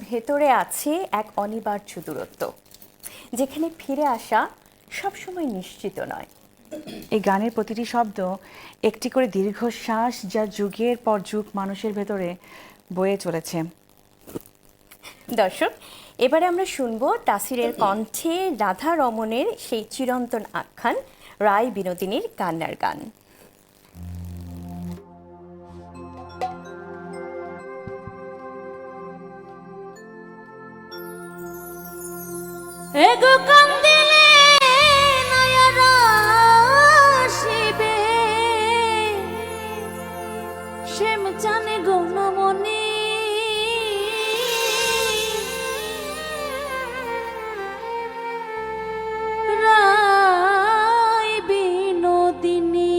ভেতরে আছে এক অনিবার্য দূরত্ব, যেখানে ফিরে আসা সবসময় নিশ্চিত নয়। এই গানের প্রতিটি শব্দ একটি করে দীর্ঘশ্বাস, যা যুগের পর যুগ মানুষের ভেতরে বয়ে চলেছে। দর্শক, এবারে আমরা শুনবো তাসিরের কণ্ঠে রাধা রমনের সেই চিরন্তন আখ্যান, রায় বিনোদিনীর কান্নার গান। এগো কান্দিলে নয়রা শিবে শ্যাম জানে গৌনমণি রায় বিনোদিনী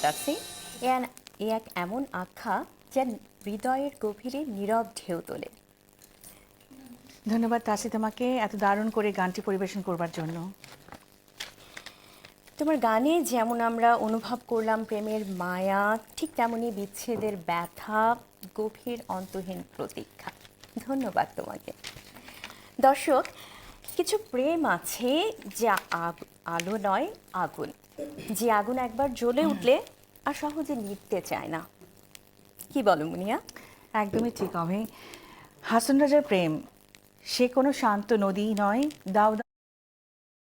তাসি, এ এক এমন আখ্যা যা হৃদয়ের গভীরে নীরব ঢেউ তোলে। ধন্যবাদ তাসি তোমাকে এত দারুণ করে গানটি পরিবেশন করবার জন্য। তোমার গানে যেমন আমরা অনুভব করলাম প্রেমের মায়া, ঠিক তেমনি বিচ্ছেদের ব্যথা, গভীর অন্তহীন প্রতীক্ষা। ধন্যবাদ তোমাকে। দর্শক, কিছু প্রেম আছে যা আলো নয়, আগুন, যে আগুন একবার জ্বলে উঠলে আর সহজে নিভতে চায় না। কি বলো মুনিয়া? একদমই ঠিক অভি। হাসন রাজার প্রেম সে কোনো শান্ত নদী নয়, দাও